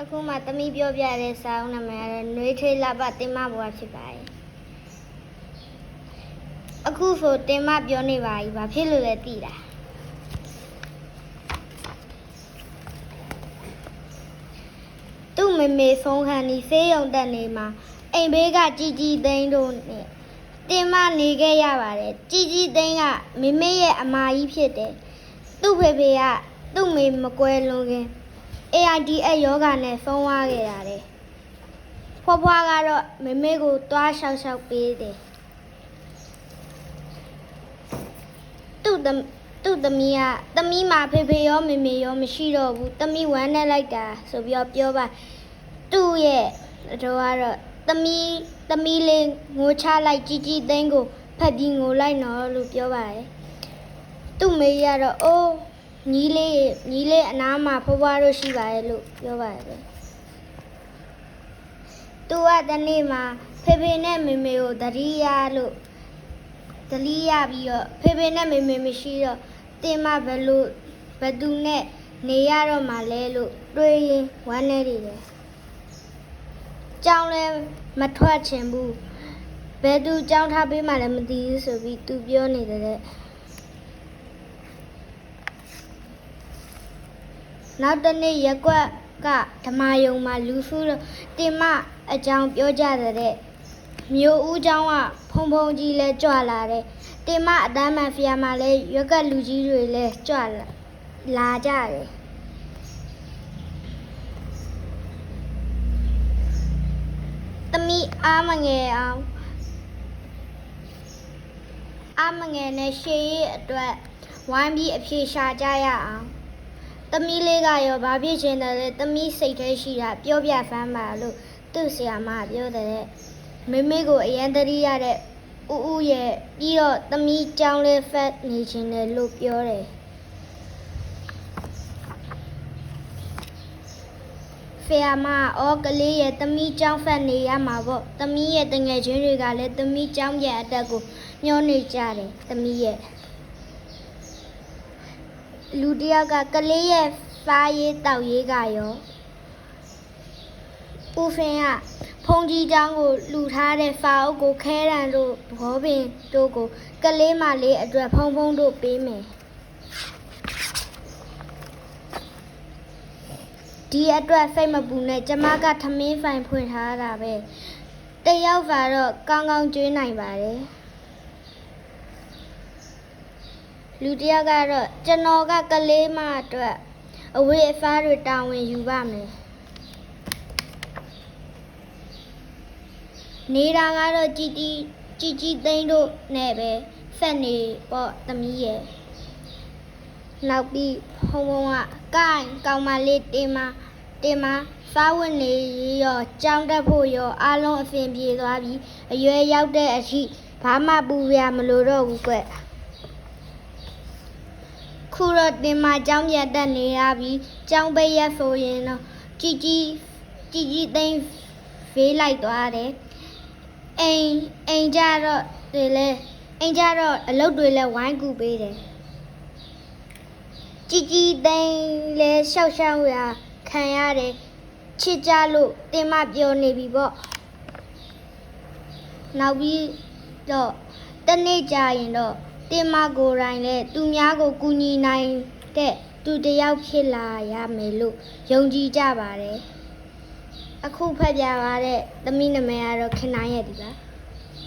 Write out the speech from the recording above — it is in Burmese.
အခုမှသမီးပြောပြတဲ့စာအုပ်နာမည်ကတော့နှွေးထွေးလှပတင်မဘွားဖြစ်ပါတယ်အခုဆိုတင်မပြောနေပါပြီဘာဖြစ်လို့လဲသိလားသူ့မေမေဆုံးခံဒီဆေးရုံတက်နေမှာအိမ်ဘေးကជីသိန်းတို့နဲ့တင်မနေခဲ့ရပါတယ်ជីသိန်းကမေမေရဲ့အမာကြီးဖြစ်တယ်သူ့ဖေဖေကသူ့မေမကွဲလွန်ခင် AIDS ယောဂါနဲ့ဆုံးသွားခဲ့ရတယ်ဖွားဖွားကတော့မေမေကိုတွားရှောက်ပေးတယ်သူ့သမီးမှာဖေဖေရောမေမေရောမရှိတော့ဘူးသမီးဝမ်းနဲ့လိုက်တာဆိုပြီးတော့ပြောပါသူ့ရဲ့တော့ကတော့သမီးလေးငိုချလိုက်ជីသိန်းကိုဖက်ပြီးငိုလိုက်နော်လို့ပြောပါတယ်သူ့မေရတော့အိုးညီလေးအနားမှာဖွားဖွားတို့ရှိပါတယ်လို့ပြောပါတယ်သူကတနေ့မှာဖေဖေနဲ့မေမေကိုသတိရပြီးတော့ဖေဖေနဲ့မေမေမရှိတော့တင်မဘသူနဲ့နေရတော့မှလဲလို့တွေးရင်ဝမ်းနေတယ်ကြောင်းလဲမထွက်ချင်ဘူးဘယ်သူကြောင်းထားပေးမှလည်းမသိဘူးဆိုပြီးသူပြောနေတဲ့နောက်တနေ့ရက်ကွက်ကဓမ္မယုံမှာလူစုတော့တင်မအကြောင်းပြောကြတဲ့မျိုးဦးเจ้าကဖုံကြီးလဲကြွလာတယ်တင်မအတန်းမှဖျားမှလဲရွက်ကလူကြီးတွေလဲကြွလာကြတယ်သမီးအားမငယ်နဲ့ရှေ့ရဲ့အတွက်ဝိုင်းပြီးအဖြေရှာကြရအောင်သမီးလေးကရောဘာဖြစ်ချင်တယ်လဲသမီးစိတ်ထဲရှိတာပြောပြဖမ်းပါလို့သူ့ဆရာမပြောတယ်မေမေကိုအရန်တရိရတဲ့ဦးရဲ့ပြီးတော့သမီးကြောင်းလေးဖက်နေခြင်းတယ်လို့ပြောတယ်ဆရာမအော်ကလေးရဲ့သမီးကြောင်းဖက်နေရမှာပေါ့သမီးရဲ့တငယ်ချင်းတွေကလည်းသမီးကြောင်းပြန်အတက်ကိုညှောနေကြတယ်သမီးရဲ့လူတယောက်ကကလေးရဲ့စားရေးတောက်ရေးကရောဦးဖင်ကဖုန်ကြီးကျောင်းကိုလှူထားတဲ့စာအုပ်ကိုခဲရန်တို့ဘောပင်တို့ကိုကလေးမလေးအတွက်ဖုံတို့ပေးမယ်ဒီအတွက်စိတ်မပူနဲ့ကျမကထမင်းဖိုင်ဖွင့်ထားတာပဲတယောက်ကတော့ကောင်းကောင်းကျွေးနိုင်ပါတယ်လူတယောက်ကတော့ကျွန်တော်ကကလေးမအတွက်အဝေးအစားတွေတာဝန်ယူပါမယ်နေတာကတော့ជីသိန်းတို့နဲ့ပဲဆက်နေပေါ့သမီးရဲ့နောက်ပြီးဖုံကကောင်းမလေးတင်မစားဝတ်နေရောကြောင်းတက်ဖို့ရောအားလုံးအဆင်ပြေသွားပြီးအရွယ်ရောက်တဲ့အထိဘာမှပူရမလို့တော့ဘူးကွခုတော့တင်မကြောင်းပြန်တက်နေရပြီးကြောင်းပိတ်ရဆိုရင်တော့ជីသိန်းဖေးလိုက်သွားတယ်အိမ်ကြတော့အလုပ်တွေလဲဝိုင်းကူပေးတယ်ជីသိန်းလဲရှောက်ရခံရတယ်ချစ်ကြလို့တင်မပြောနေပြီပေါ့နောက်ပြီးတော့တနေ့ကြာရင်တော့တင်မကိုယ်တိုင်လဲသူများကိုကူညီနိုင်တဲ့သူတယောက်ဖြစ်လာရမယ်လို့ယုံကြည်ကြပါတယ်အခုဖတ်ပြပါတဲ့သမီးနာမည်ကတော့ခင်နိုင်ရဲ့ဒီပါ